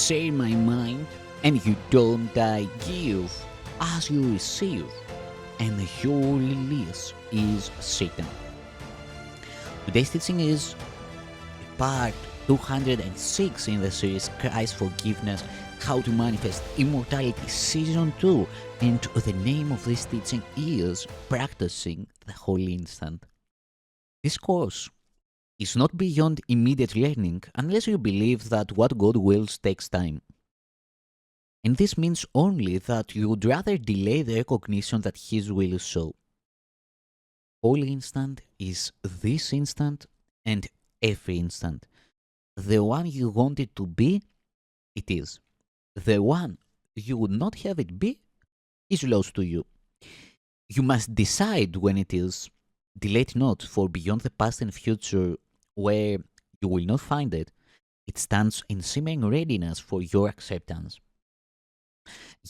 share my mind, and you don't give as you receive, and your release is Satan. Today's teaching is part 206 in the series Christ Forgiveness, How to Manifest Immortality Season 2, and the name of this teaching is Practicing the Holy Instant. This course is not beyond immediate learning unless you believe that what God wills takes time. And this means only that you would rather delay the recognition that His will is so. Holy instant is this instant and every instant. The one you want it to be, it is. The one you would not have it be is lost to you. You must decide when it is. Delay it not, for beyond the past and future, where you will not find it, it stands in seeming readiness for your acceptance.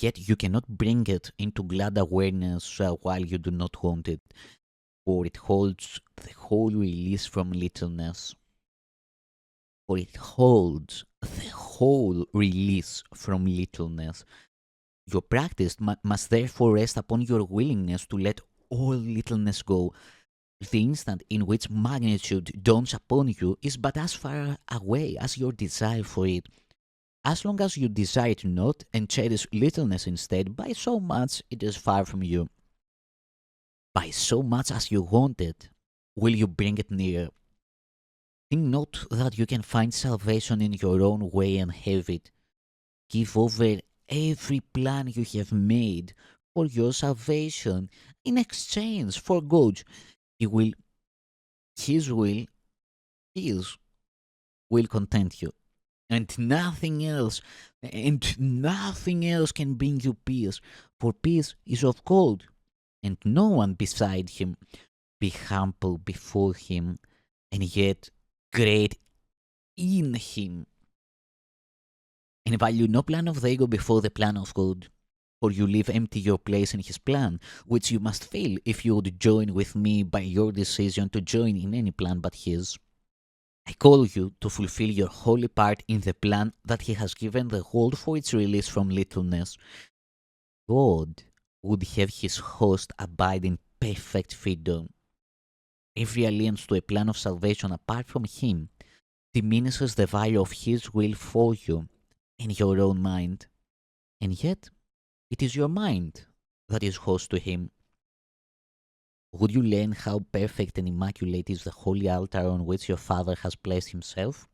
Yet you cannot bring it into glad awareness while you do not want it, for it holds the whole release from littleness. For it holds the whole release from littleness. Your practice must therefore rest upon your willingness to let all littleness go. The instant in which magnitude dawns upon you is but as far away as your desire for it. As long as you desire it not and cherish littleness instead, by so much it is far from you. By so much as you want it, will you bring it near. Think not that you can find salvation in your own way and have it. Give over every plan you have made for your salvation in exchange for God's. His will content you. And nothing else can bring you peace, for peace is of God, and no one beside Him. Be humble before Him, and yet great in Him. And value no plan of the ego before the plan of God, for you leave empty your place in His plan, which you must fill if you would join with me by your decision to join in any plan but His. I call you to fulfill your holy part in the plan that He has given the world for its release from littleness. God would have His host abide in perfect freedom. Every alliance to a plan of salvation apart from Him diminishes the value of His will for you in your own mind. And yet, it is your mind that is host to Him. Would you learn how perfect and immaculate is the holy altar on which your Father has placed Himself?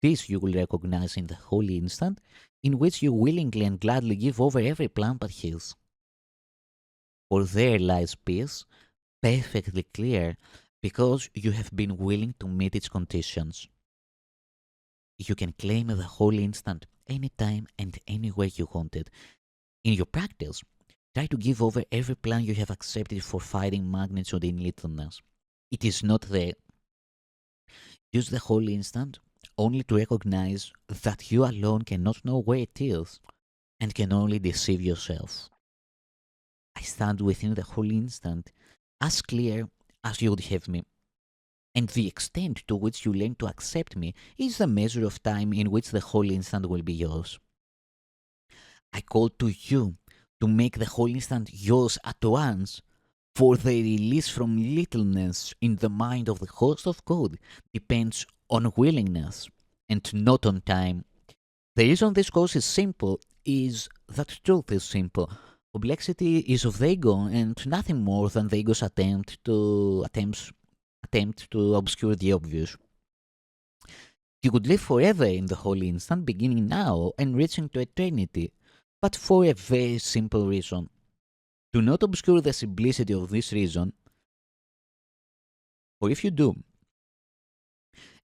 This you will recognize in the holy instant, in which you willingly and gladly give over every plan but His. For there lies peace, perfectly clear, because you have been willing to meet its conditions. You can claim the holy instant anytime and anywhere you want it. In your practice, try to give over every plan you have accepted for fighting magnitude in littleness. It is not there. Use the holy instant only to recognize that you alone cannot know where it is and can only deceive yourself. I stand within the holy instant as clear as you would have me, and the extent to which you learn to accept me is the measure of time in which the holy instant will be yours. I call to you to make the holy instant yours at once, for the release from littleness in the mind of the host of God depends on willingness and not on time. The reason this course is simple is that truth is simple. Complexity is of the ego and nothing more than the ego's attempt to obscure the obvious. You could live forever in the holy instant, beginning now and reaching to eternity, but for a very simple reason. Do not obscure the simplicity of this reason, for if you do,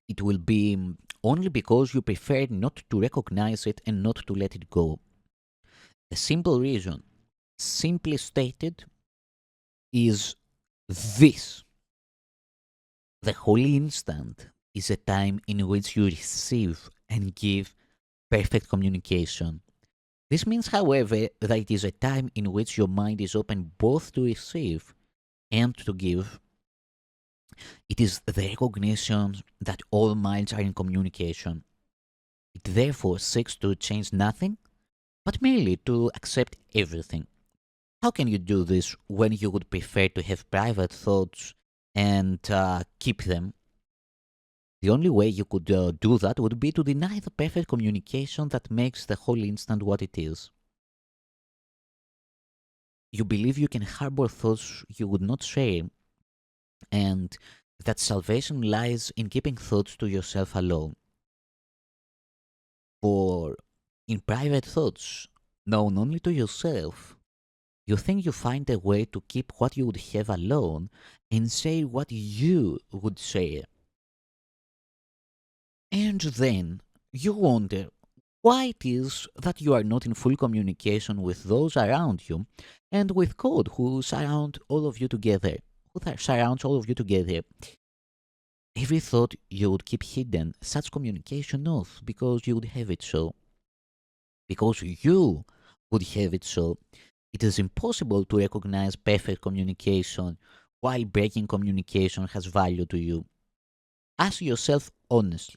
it will be only because you prefer not to recognize it and not to let it go. The simple reason, simply stated, is this. The holy instant is a time in which you receive and give perfect communication. This means, however, that it is a time in which your mind is open both to receive and to give. It is the recognition that all minds are in communication. It therefore seeks to change nothing, but merely to accept everything. How can you do this when you would prefer to have private thoughts and keep them? The only way you could do that would be to deny the perfect communication that makes the whole instant what it is. You believe you can harbor thoughts you would not share, and that salvation lies in keeping thoughts to yourself alone. For in private thoughts, known only to yourself, you think you find a way to keep what you would have alone and say what you would say. And then you wonder why it is that you are not in full communication with those around you and with God who surround all of you together. Surrounds all of you together. Every thought you would keep hidden, such communication off because you would have it so. Because you would have it so. It is impossible to recognize perfect communication while breaking communication has value to you. Ask yourself honestly,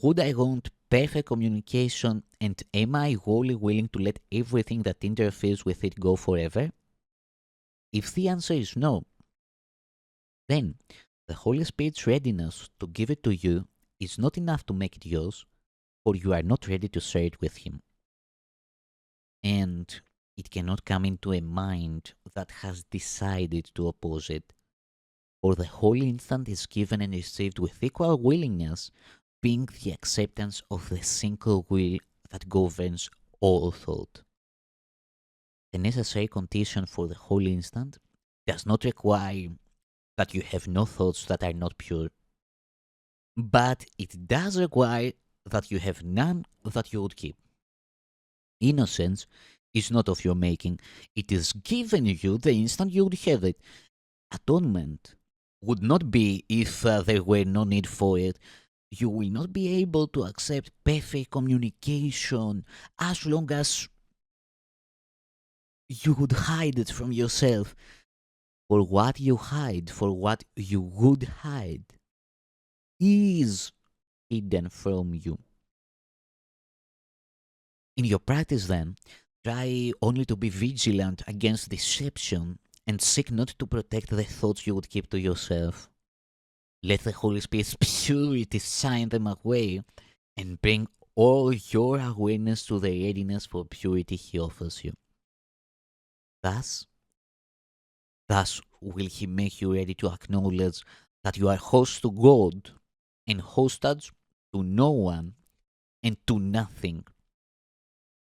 would I want perfect communication and am I wholly willing to let everything that interferes with it go forever? If the answer is no, then the Holy Spirit's readiness to give it to you is not enough to make it yours, or you are not ready to share it with Him. And it cannot come into a mind that has decided to oppose it, for the holy instant is given and received with equal willingness, being the acceptance of the single will that governs all thought. The necessary condition for the holy instant does not require that you have no thoughts that are not pure, but it does require that you have none that you would keep. Innocence is not of your making, it is given you the instant you would have it. Atonement would not be if there were no need for it. You will not be able to accept perfect communication as long as you would hide it from yourself. For what you hide, for what you would hide, is hidden from you. In your practice, then, try only to be vigilant against deception and seek not to protect the thoughts you would keep to yourself. Let the Holy Spirit's purity sign them away and bring all your awareness to the readiness for purity He offers you. Thus, thus will He make you ready to acknowledge that you are host to God and hostage to no one and to nothing,